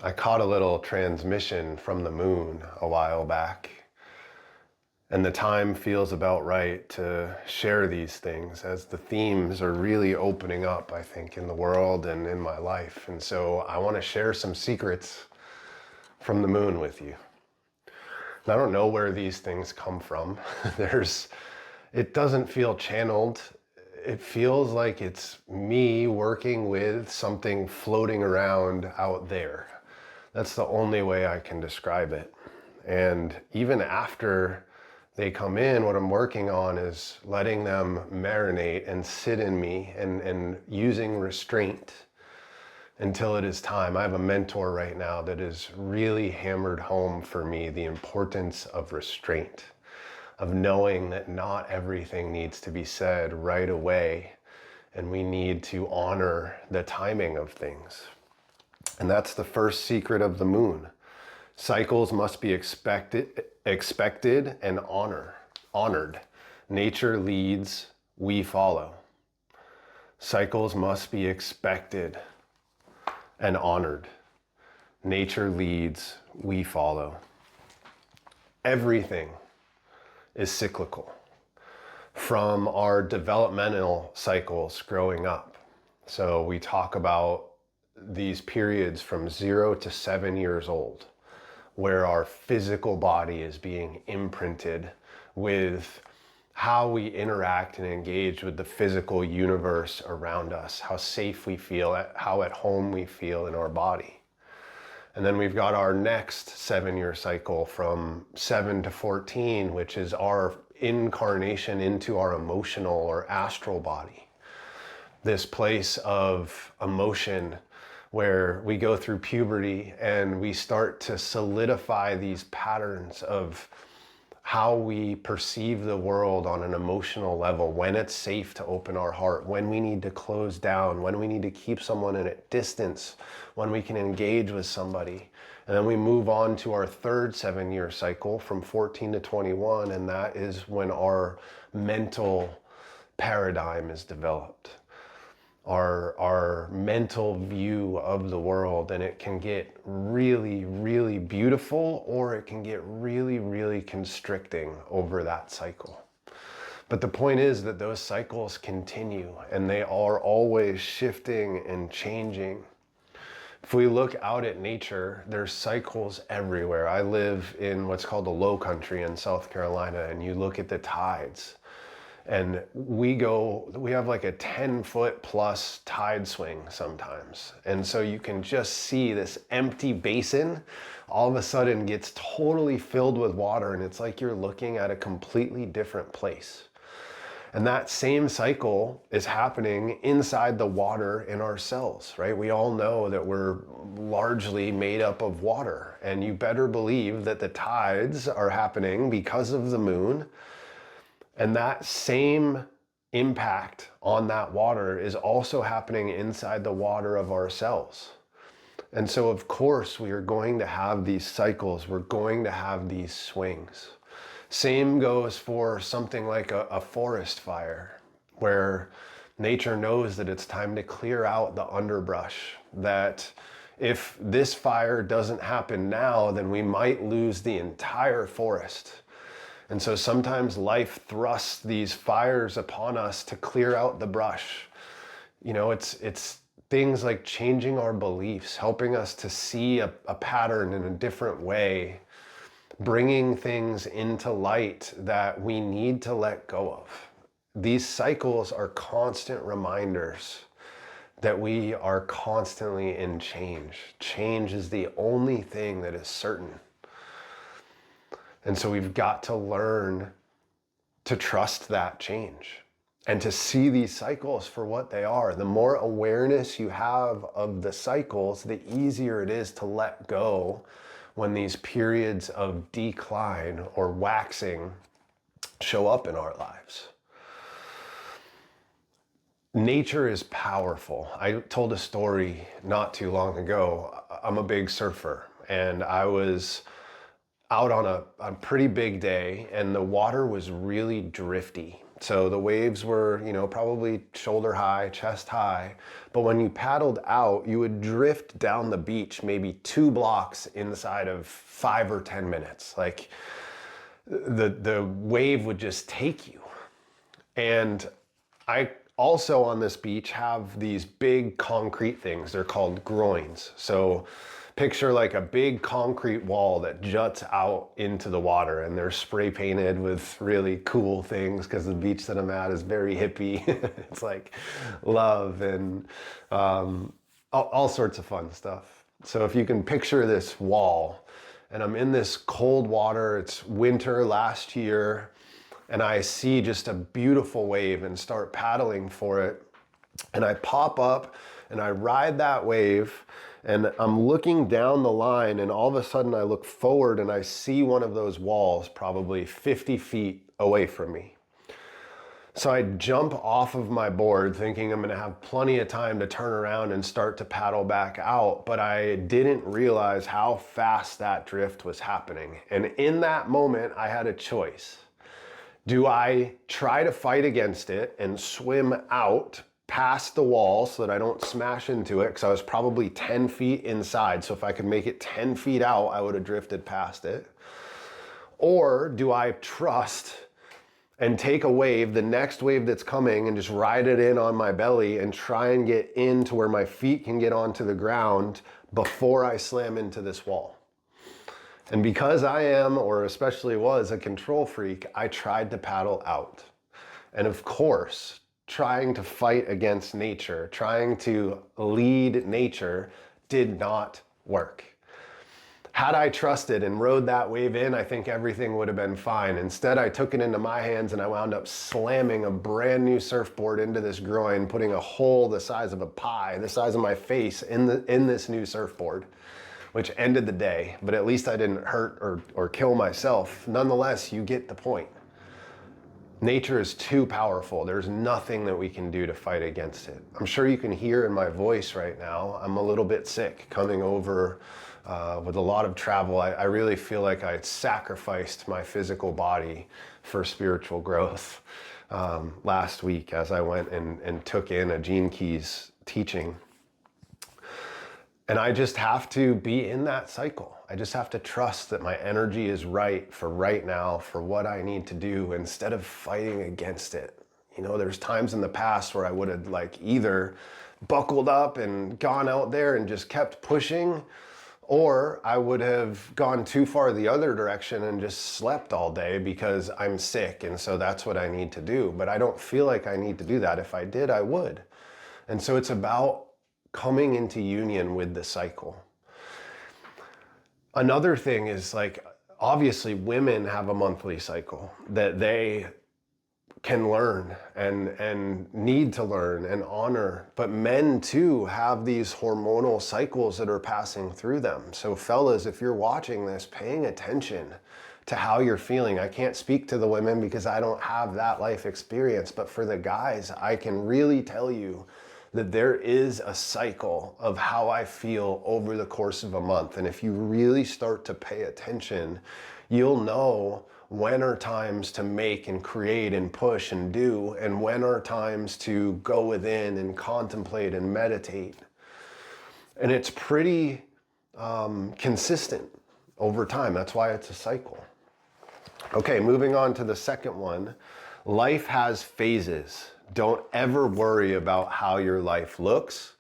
I caught a little transmission from the moon a while back, and the time feels about right to share these things as the themes are really opening up, I think, in the world and in my life. And so I want to share some secrets from the moon with you. And I don't know where these things come from. It doesn't feel channeled. It feels like it's me working with something floating around out there. That's the only way I can describe it. And even after they come in, what I'm working on is letting them marinate and sit in me and using restraint until it is time. I have a mentor right now that has really hammered home for me the importance of restraint, of knowing that not everything needs to be said right away, and we need to honor the timing of things. And that's the first secret of the moon. Cycles must be expected and honored. Nature leads, we follow. Cycles must be expected and honored. Nature leads, we follow. Everything is cyclical. From our developmental cycles growing up. So we talk about these periods from 0 to 7 years old, where our physical body is being imprinted with how we interact and engage with the physical universe around us, how safe we feel, how at home we feel in our body. And then we've got our next 7-year cycle from 7 to 14, which is our incarnation into our emotional or astral body. This place of emotion where we go through puberty and we start to solidify these patterns of how we perceive the world on an emotional level, when it's safe to open our heart, when we need to close down, when we need to keep someone at a distance, when we can engage with somebody. And then we move on to our third 7-year cycle from 14 to 21, and that is when our mental paradigm is developed. Our mental view of the world, and it can get really, really beautiful, or it can get really, really constricting over that cycle. But the point is that those cycles continue, and they are always shifting and changing. If we look out at nature, there's cycles everywhere. I live in what's called the Low Country in South Carolina, and you look at the tides. And we have like a 10-foot plus tide swing sometimes. And so you can just see this empty basin all of a sudden gets totally filled with water, and it's like you're looking at a completely different place. And that same cycle is happening inside the water in our cells, right? We all know that we're largely made up of water, and you better believe that the tides are happening because of the moon. And that same impact on that water is also happening inside the water of our cells. And so, of course, we are going to have these cycles. We're going to have these swings. Same goes for something like a forest fire, where nature knows that it's time to clear out the underbrush, that if this fire doesn't happen now, then we might lose the entire forest. And so sometimes life thrusts these fires upon us to clear out the brush. You know, it's things like changing our beliefs, helping us to see a pattern in a different way, bringing things into light that we need to let go of. These cycles are constant reminders that we are constantly in change. Change is the only thing that is certain. And so we've got to learn to trust that change and to see these cycles for what they are. The more awareness you have of the cycles, the easier it is to let go when these periods of decline or waxing show up in our lives. Nature is powerful. I told a story not too long ago. I'm a big surfer, and I was out on a pretty big day, and the water was really drifty. So the waves were, probably shoulder high, chest high. But when you paddled out, you would drift down the beach maybe 2 blocks inside of 5 or 10 minutes. Like the wave would just take you. And I also on this beach have these big concrete things. They're called groins. So picture like a big concrete wall that juts out into the water, and they're spray painted with really cool things because the beach that I'm at is very hippie. It's like love and all sorts of fun stuff. So if you can picture this wall, and I'm in this cold water, it's winter last year, and I see just a beautiful wave and start paddling for it. And I pop up and I ride that wave, and I'm looking down the line, and all of a sudden I look forward and I see one of those walls probably 50 feet away from me. So I jump off of my board thinking I'm gonna have plenty of time to turn around and start to paddle back out, but I didn't realize how fast that drift was happening. And in that moment, I had a choice. Do I try to fight against it and swim out past the wall so that I don't smash into it? Because I was probably 10 feet inside. So if I could make it 10 feet out, I would have drifted past it. Or do I trust and take a wave, the next wave that's coming, and just ride it in on my belly and try and get into where my feet can get onto the ground before I slam into this wall? And because I am, or especially was, a control freak, I tried to paddle out. And of course, trying to fight against nature, trying to lead nature did not work. Had I trusted and rode that wave in, I think everything would have been fine. Instead, I took it into my hands and I wound up slamming a brand new surfboard into this groin, putting a hole the size of a pie, the size of my face in this new surfboard, which ended the day. But at least I didn't hurt or kill myself. Nonetheless, you get the point. Nature is too powerful. There's nothing that we can do to fight against it. I'm sure you can hear in my voice right now, I'm a little bit sick coming over with a lot of travel. I really feel like I sacrificed my physical body for spiritual growth last week as I went and took in a Gene Keys teaching. And I just have to be in that cycle. I just have to trust that my energy is right for right now, for what I need to do, instead of fighting against it. There's times in the past where I would have either buckled up and gone out there and just kept pushing, or I would have gone too far the other direction and just slept all day because I'm sick, and so that's what I need to do. But I don't feel like I need to do that. If I did, I would. And so it's about coming into union with the cycle. Another thing is obviously women have a monthly cycle that they can learn and need to learn and honor, but men too have these hormonal cycles that are passing through them. So fellas, if you're watching this, paying attention to how you're feeling. I can't speak to the women because I don't have that life experience, but for the guys, I can really tell you that there is a cycle of how I feel over the course of a month. And if you really start to pay attention, you'll know when are times to make and create and push and do, and when are times to go within and contemplate and meditate. And it's pretty consistent over time. That's why it's a cycle. Okay, moving on to the second one. Life has phases. Don't ever worry about how your life looks.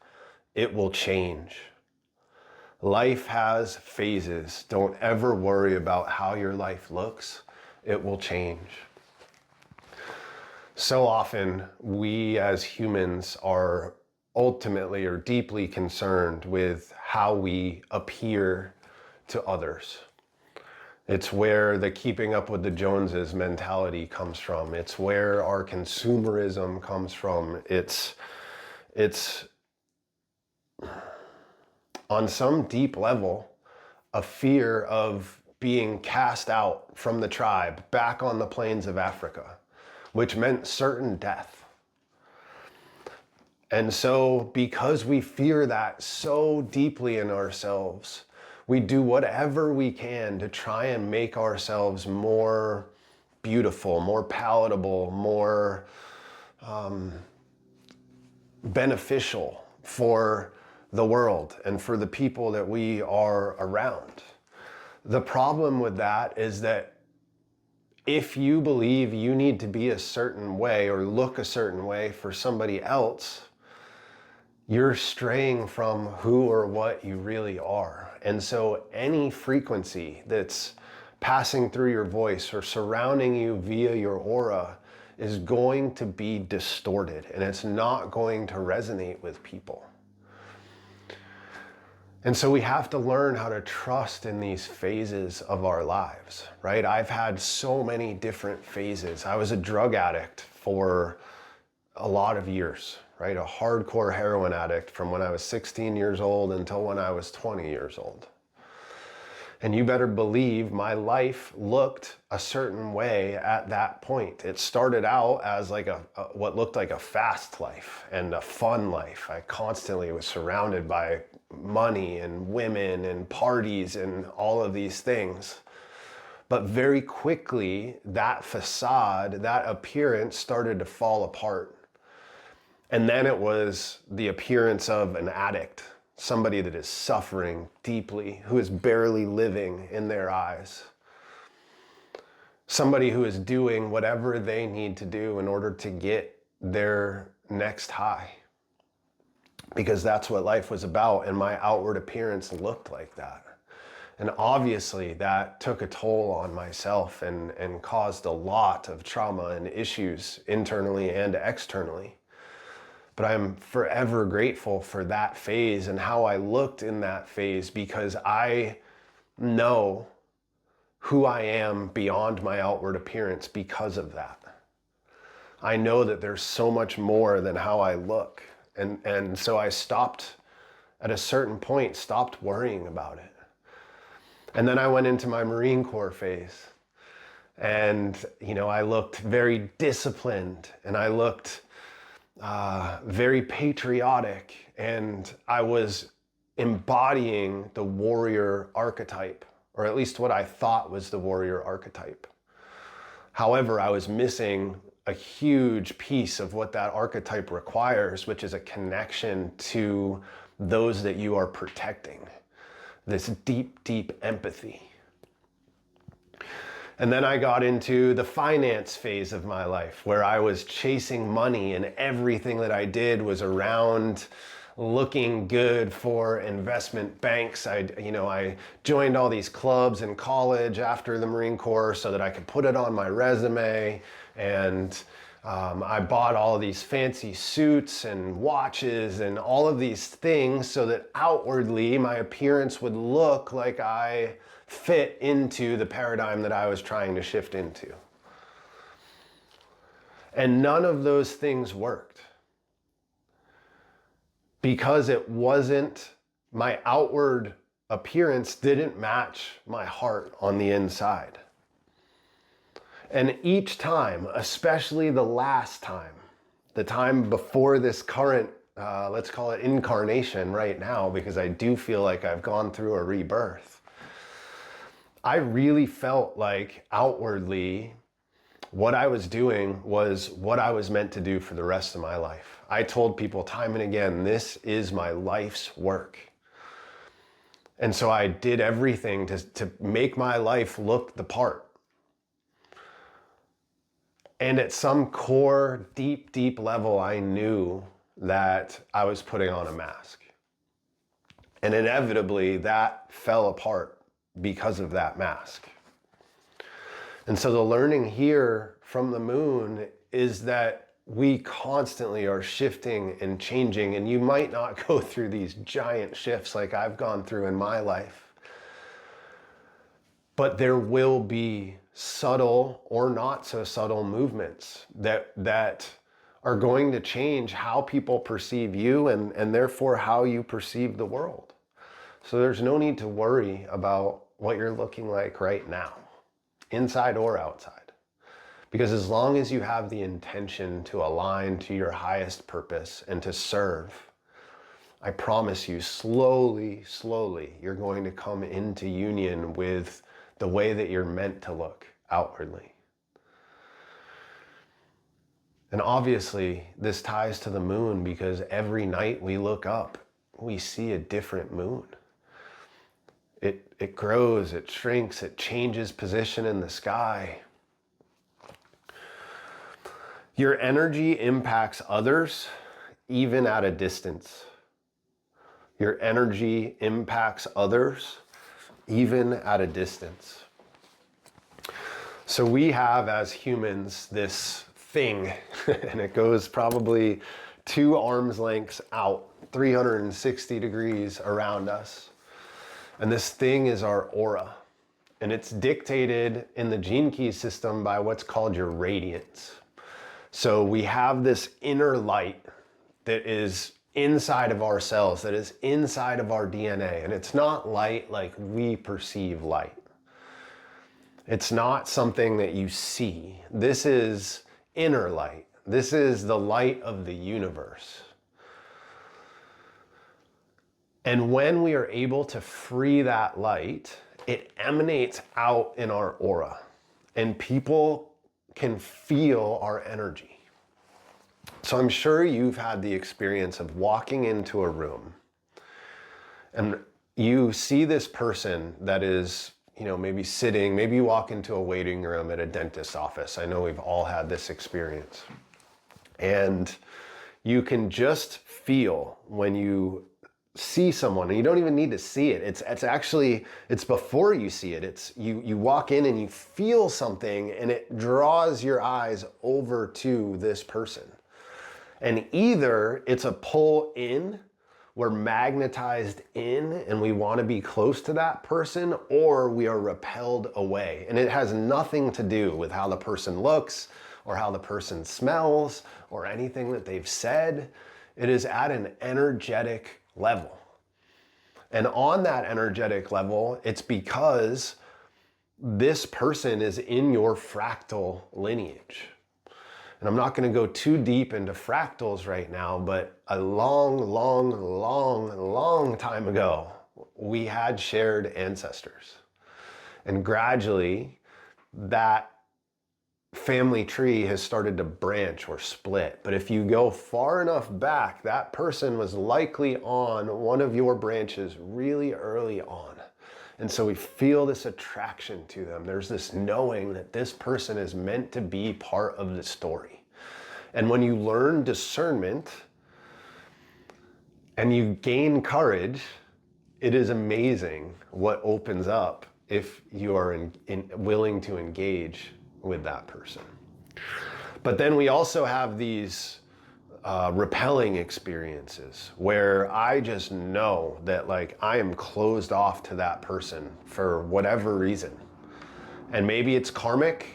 It will change. Life has phases. Don't ever worry about how your life looks. It will change. So often, we as humans are ultimately or deeply concerned with how we appear to others. It's where the keeping up with the Joneses mentality comes from. It's where our consumerism comes from. It's on some deep level, a fear of being cast out from the tribe back on the plains of Africa, which meant certain death. And so because we fear that so deeply in ourselves, we do whatever we can to try and make ourselves more beautiful, more palatable, more beneficial for the world and for the people that we are around. The problem with that is that if you believe you need to be a certain way or look a certain way for somebody else, you're straying from who or what you really are. And so any frequency that's passing through your voice or surrounding you via your aura is going to be distorted, and it's not going to resonate with people. And so we have to learn how to trust in these phases of our lives, right? I've had so many different phases. I was a drug addict for a lot of years, right? A hardcore heroin addict from when I was 16 years old until when I was 20 years old. And you better believe my life looked a certain way at that point. It started out as like what looked like a fast life and a fun life. I constantly was surrounded by money and women and parties and all of these things. But very quickly, that facade, that appearance started to fall apart. And then it was the appearance of an addict, somebody that is suffering deeply, who is barely living in their eyes. Somebody who is doing whatever they need to do in order to get their next high. Because that's what life was about, and my outward appearance looked like that. And obviously that took a toll on myself and caused a lot of trauma and issues internally and externally. But I'm forever grateful for that phase and how I looked in that phase, because I know who I am beyond my outward appearance because of that. I know that there's so much more than how I look. And so I stopped, at a certain point, stopped worrying about it. And then I went into my Marine Corps phase. And, I looked very disciplined, and I looked very patriotic, and I was embodying the warrior archetype, or at least what I thought was the warrior archetype. However, I was missing a huge piece of what that archetype requires, which is a connection to those that you are protecting, this deep, deep empathy. And then I got into the finance phase of my life, where I was chasing money, and everything that I did was around looking good for investment banks. I joined all these clubs in college after the Marine Corps so that I could put it on my resume. And I bought all of these fancy suits and watches and all of these things so that outwardly my appearance would look like I fit into the paradigm that I was trying to shift into. And none of those things worked, because it wasn't, my outward appearance didn't match my heart on the inside. And each time, especially the last time, the time before this current, let's call it incarnation right now, because I do feel like I've gone through a rebirth, I really felt like outwardly what I was doing was what I was meant to do for the rest of my life. I told people time and again, this is my life's work. And so I did everything to make my life look the part. And at some core, deep, deep level, I knew that I was putting on a mask. And inevitably, that fell apart because of that mask. And so the learning here from the moon is that we constantly are shifting and changing, and you might not go through these giant shifts like I've gone through in my life, but there will be subtle or not so subtle movements that are going to change how people perceive you and therefore how you perceive the world. So there's no need to worry about what you're looking like right now, inside or outside. Because as long as you have the intention to align to your highest purpose and to serve, I promise you, slowly, slowly, you're going to come into union with the way that you're meant to look outwardly. And obviously, this ties to the moon because every night we look up, we see a different moon. It grows, it shrinks, it changes position in the sky. Your energy impacts others even at a distance. Your energy impacts others even at a distance. So we have, as humans, this thing, and it goes probably 2 arms lengths out, 360 degrees around us. And this thing is our aura. And it's dictated in the gene key system by what's called your radiance. So we have this inner light that is inside of our cells, that is inside of our DNA. And it's not light like we perceive light. It's not something that you see. This is inner light. This is the light of the universe. And when we are able to free that light, it emanates out in our aura. And people can feel our energy. So I'm sure you've had the experience of walking into a room and you see this person that is, maybe sitting, maybe you walk into a waiting room at a dentist's office. I know we've all had this experience. And you can just feel when you see someone, and you don't even need to see it. It's before you see it. It's you walk in and you feel something and it draws your eyes over to this person. And either it's a pull in, we're magnetized in and we want to be close to that person, or we are repelled away. And it has nothing to do with how the person looks or how the person smells or anything that they've said. It is at an energetic level. And on that energetic level, it's because this person is in your fractal lineage. And I'm not going to go too deep into fractals right now, but a long time ago, we had shared ancestors. And gradually, that family tree has started to branch or split. But if you go far enough back, that person was likely on one of your branches really early on. And so we feel this attraction to them. There's this knowing that this person is meant to be part of the story. And when you learn discernment and you gain courage, it is amazing what opens up if you are willing to engage with that person. But then we also have these repelling experiences where I just know that I am closed off to that person for whatever reason. And maybe it's karmic,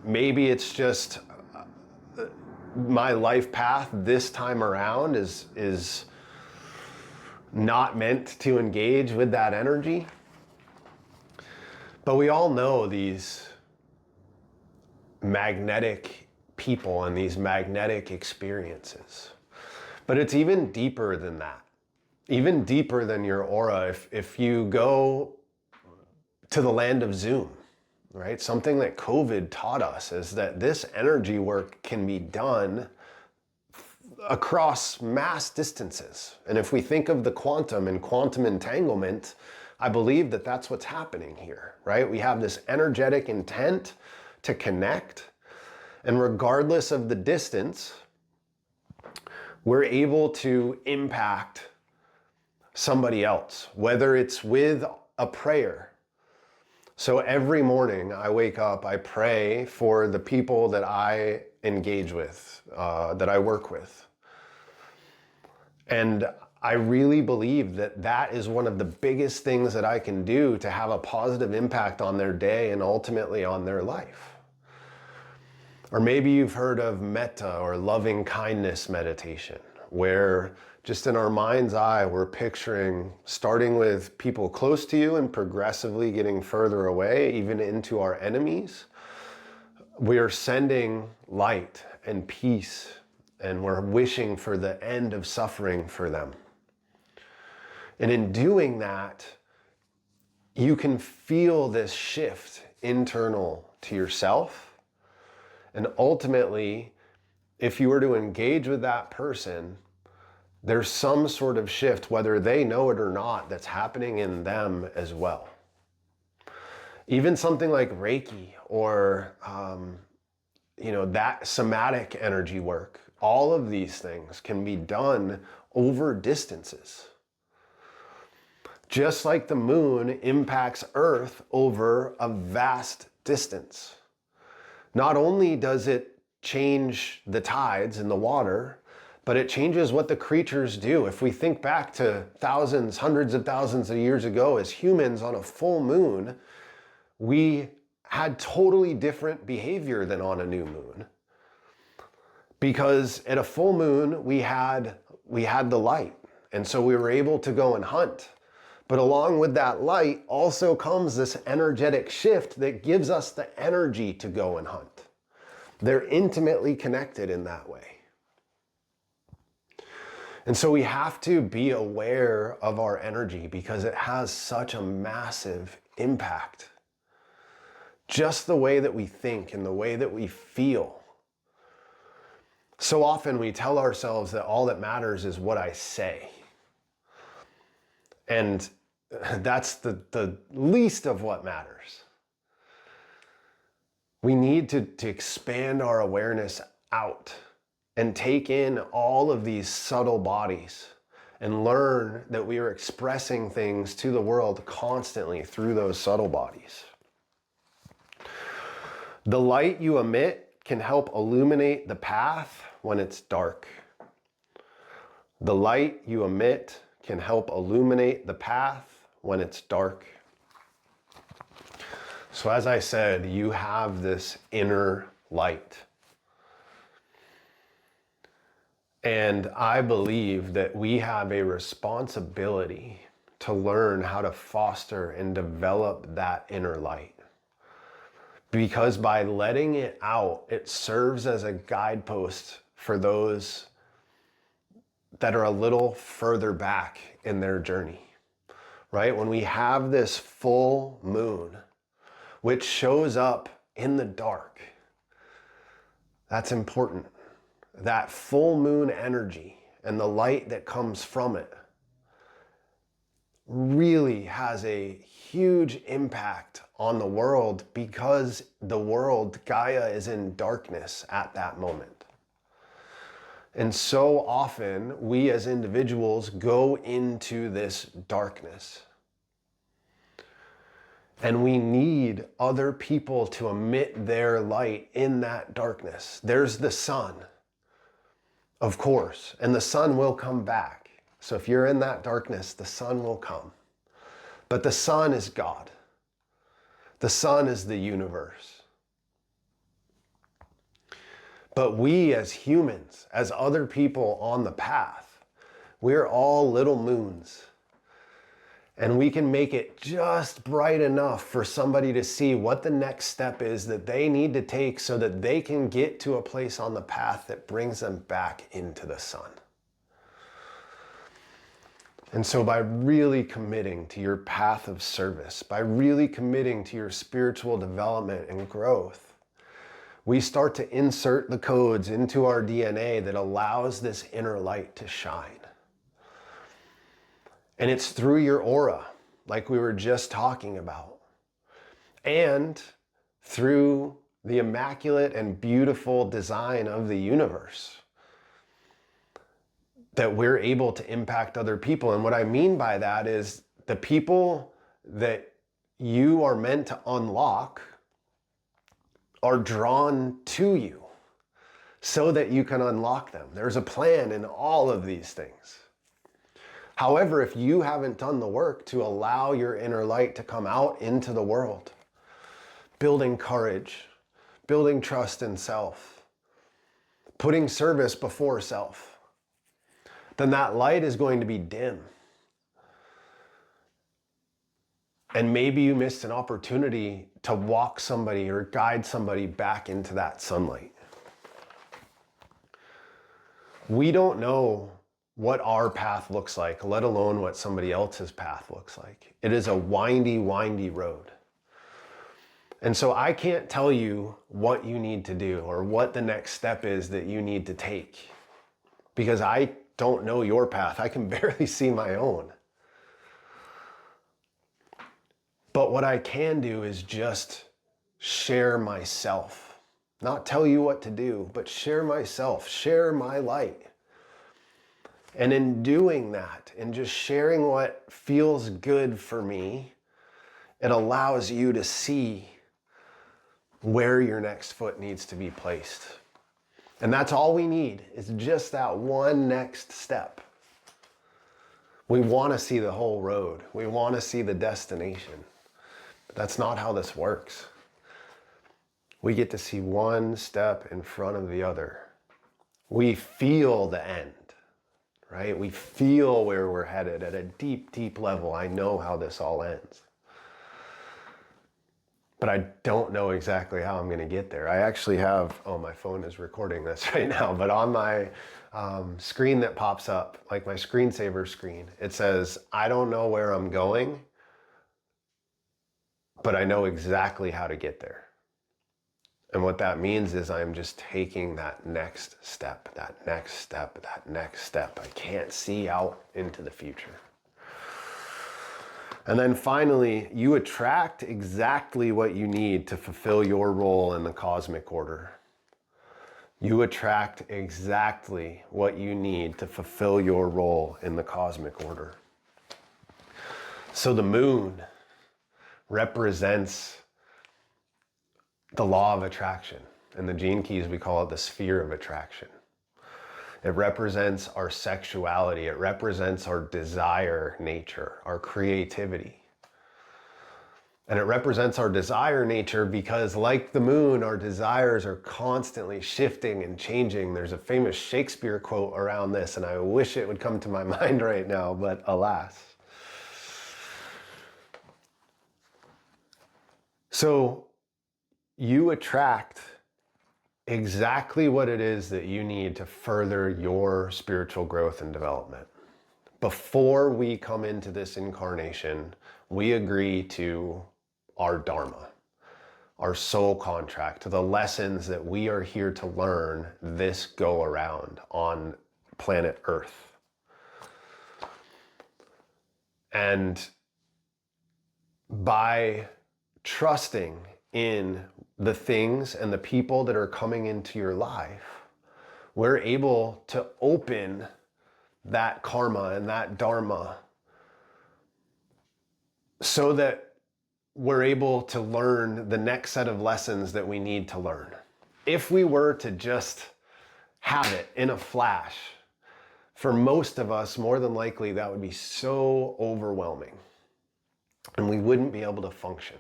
maybe it's just my life path this time around is not meant to engage with that energy. But we all know these magnetic people and these magnetic experiences. But it's even deeper than that, even deeper than your aura. If you go to the land of Zoom, right? Something that COVID taught us is that this energy work can be done across mass distances. And if we think of the quantum and quantum entanglement, I believe that that's what's happening here, right? We have this energetic intent to connect. And regardless of the distance, we're able to impact somebody else, whether it's with a prayer. So every morning I wake up, I pray for the people that I engage with, that I work with. And I really believe that that is one of the biggest things that I can do to have a positive impact on their day and ultimately on their life. Or maybe you've heard of metta or loving kindness meditation, where just in our mind's eye, we're picturing starting with people close to you and progressively getting further away, even into our enemies. We are sending light and peace, and we're wishing for the end of suffering for them. And in doing that, you can feel this shift internal to yourself. And ultimately, if you were to engage with that person, there's some sort of shift, whether they know it or not, that's happening in them as well. Even something like Reiki or, that somatic energy work, all of these things can be done over distances. Just like the moon impacts Earth over a vast distance. Not only does it change the tides in the water, but it changes what the creatures do. If we think back to thousands, hundreds of thousands of years ago, as humans on a full moon, we had totally different behavior than on a new moon. Because at a full moon, we had the light. And so we were able to go and hunt. But along with that light also comes this energetic shift that gives us the energy to go and hunt. They're intimately connected in that way. And so we have to be aware of our energy because it has such a massive impact. Just the way that we think and the way that we feel. So often we tell ourselves that all that matters is what I say. And that's the least of what matters. We need to expand our awareness out and take in all of these subtle bodies and learn that we are expressing things to the world constantly through those subtle bodies. The light you emit can help illuminate the path when it's dark. The light you emit can help illuminate the path when it's dark. So as I said, you have this inner light. And I believe that we have a responsibility to learn how to foster and develop that inner light. Because by letting it out, it serves as a guidepost for those that are a little further back in their journey, right? When we have this full moon, which shows up in the dark, that's important. That full moon energy and the light that comes from it really has a huge impact on the world because the world, Gaia, is in darkness at that moment. And so often we as individuals go into this darkness. And we need other people to emit their light in that darkness. There's the sun, of course, and the sun will come back. So if you're in that darkness, the sun will come. But the sun is God. The sun is the universe. But we as humans, as other people on the path, we're all little moons. And we can make it just bright enough for somebody to see what the next step is that they need to take so that they can get to a place on the path that brings them back into the sun. And so by really committing to your path of service, by really committing to your spiritual development and growth, we start to insert the codes into our DNA that allows this inner light to shine. And it's through your aura, like we were just talking about, and through the immaculate and beautiful design of the universe, that we're able to impact other people. And what I mean by that is the people that you are meant to unlock are drawn to you so that you can unlock them. There's a plan in all of these things. However, if you haven't done the work to allow your inner light to come out into the world, building courage, building trust in self, putting service before self, then that light is going to be dim. And maybe you missed an opportunity to walk somebody or guide somebody back into that sunlight. We don't know what our path looks like, let alone what somebody else's path looks like. It is a windy, windy road. And so I can't tell you what you need to do or what the next step is that you need to take, because I don't know your path. I can barely see my own. But what I can do is just share myself. Not tell you what to do, but share myself, share my light. And in doing that, and just sharing what feels good for me, it allows you to see where your next foot needs to be placed. And that's all we need, is just that one next step. We want to see the whole road. We want to see the destination. But that's not how this works. We get to see one step in front of the other. We feel the end, right? We feel where we're headed at a deep, deep level. I know how this all ends. But I don't know exactly how I'm going to get there. I actually have, oh, my phone is recording this right now, but on my screen that pops up, like my screensaver screen, it says, I don't know where I'm going, but I know exactly how to get there. And what that means is I'm just taking that next step, that next step, that next step. I can't see out into the future. And then finally, you attract exactly what you need to fulfill your role in the cosmic order. You attract exactly what you need to fulfill your role in the cosmic order. So the moon represents the law of attraction. In the Gene Keys, we call it the sphere of attraction. It represents our sexuality. It represents our desire nature, our creativity. And it represents our desire nature because, like the moon, our desires are constantly shifting and changing. There's a famous Shakespeare quote around this, and I wish it would come to my mind right now, but alas. So you attract exactly what it is that you need to further your spiritual growth and development. Before we come into this incarnation, we agree to our dharma, our soul contract, the lessons that we are here to learn this go around on planet Earth. And by trusting in the things and the people that are coming into your life, we're able to open that karma and that dharma so that we're able to learn the next set of lessons that we need to learn. If we were to just have it in a flash, for most of us, more than likely, that would be so overwhelming and we wouldn't be able to function.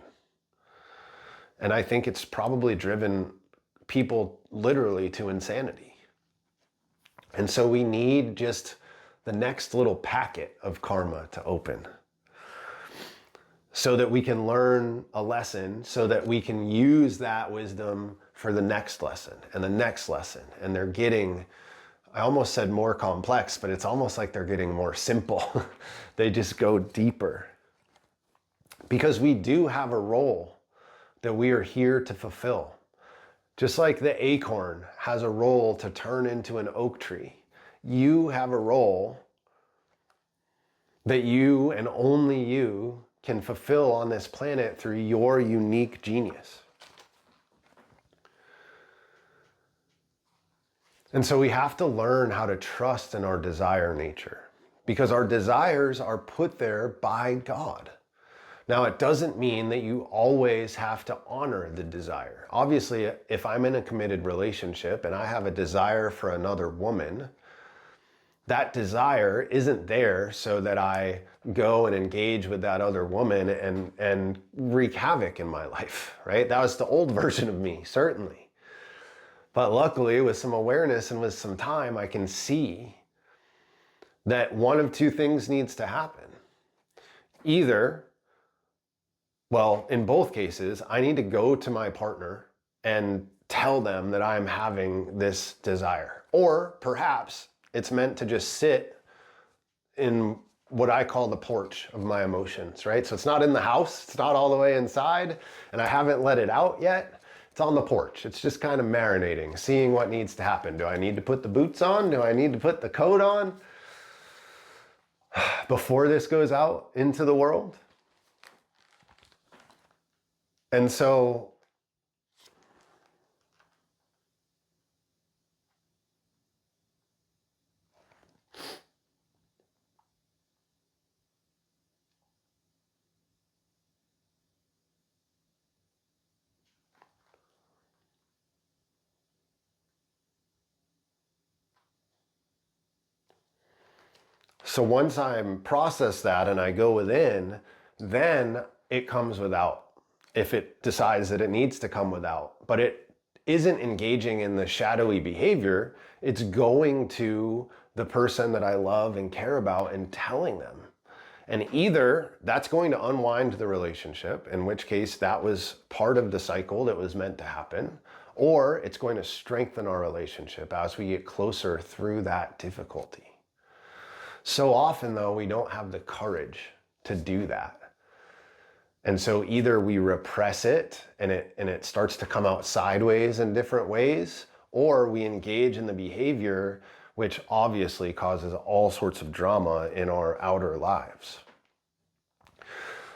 And I think it's probably driven people literally to insanity. And so we need just the next little packet of karma to open so that we can learn a lesson, so that we can use that wisdom for the next lesson and the next lesson. And they're getting, I almost said more complex, but it's almost like they're getting more simple. They just go deeper. Because we do have a role that we are here to fulfill. Just like the acorn has a role to turn into an oak tree, you have a role that you and only you can fulfill on this planet through your unique genius. And so we have to learn how to trust in our desire nature, because our desires are put there by God. Now, it doesn't mean that you always have to honor the desire. Obviously, if I'm in a committed relationship and I have a desire for another woman, that desire isn't there so that I go and engage with that other woman and wreak havoc in my life, right? That was the old version of me, certainly. But luckily, with some awareness and with some time, I can see that one of two things needs to happen. Either, well, in both cases, I need to go to my partner and tell them that I'm having this desire. Or perhaps it's meant to just sit in what I call the porch of my emotions, right? So it's not in the house, it's not all the way inside, and I haven't let it out yet. It's on the porch. It's just kind of marinating, seeing what needs to happen. Do I need to put the boots on? Do I need to put the coat on before this goes out into the world? And so once I'm processed that and I go within, then it comes without. If it decides that it needs to come without, but it isn't engaging in the shadowy behavior, it's going to the person that I love and care about and telling them. And either that's going to unwind the relationship, in which case that was part of the cycle that was meant to happen, or it's going to strengthen our relationship as we get closer through that difficulty. So often, though, we don't have the courage to do that. And so either we repress it and it starts to come out sideways in different ways, or we engage in the behavior, which obviously causes all sorts of drama in our outer lives.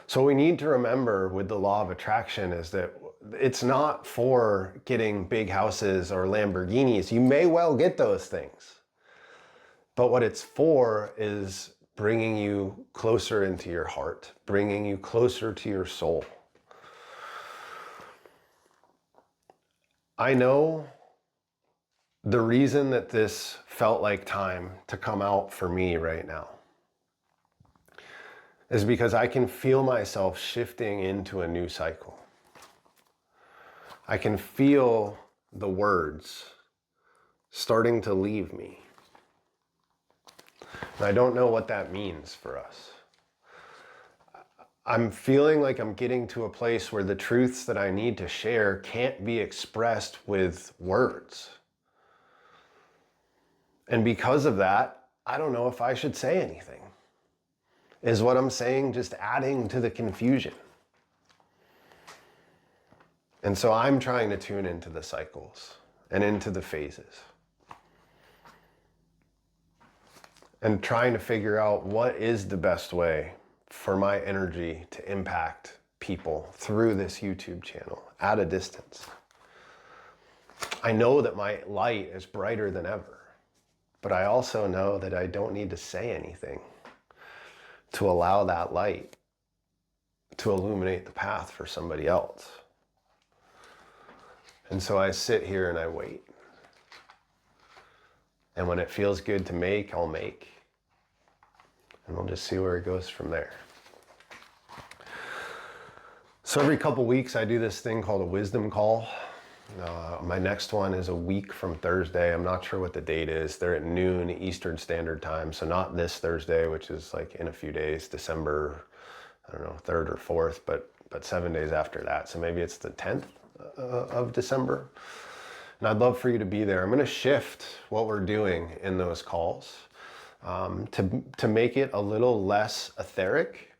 So what we need to remember with the law of attraction is that it's not for getting big houses or Lamborghinis. You may well get those things. But what it's for is bringing you closer into your heart, bringing you closer to your soul. I know the reason that this felt like time to come out for me right now is because I can feel myself shifting into a new cycle. I can feel the words starting to leave me. And I don't know what that means for us. I'm feeling like I'm getting to a place where the truths that I need to share can't be expressed with words. And because of that, I don't know if I should say anything. Is what I'm saying just adding to the confusion? And so I'm trying to tune into the cycles and into the phases. And trying to figure out what is the best way for my energy to impact people through this YouTube channel at a distance. I know that my light is brighter than ever, but I also know that I don't need to say anything to allow that light to illuminate the path for somebody else. And so I sit here and I wait. And when it feels good to make, I'll make. And we'll just see where it goes from there. So every couple weeks I do this thing called a wisdom call. My next one is a week from Thursday. I'm not sure what the date is. They're at noon Eastern Standard Time. So not this Thursday, which is like in a few days, December, 3rd or 4th, but 7 days after that. So maybe it's the 10th of December. And I'd love for you to be there. I'm going to shift what we're doing in those calls to make it a little less etheric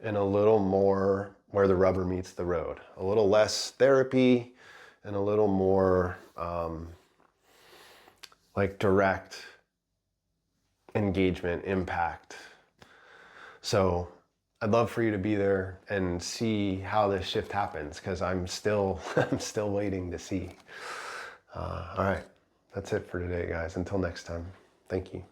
and a little more where the rubber meets the road. A little less therapy and a little more like direct engagement, impact. So I'd love for you to be there and see how this shift happens, because I'm still waiting to see. All right, that's it for today, guys. Until next time, thank you.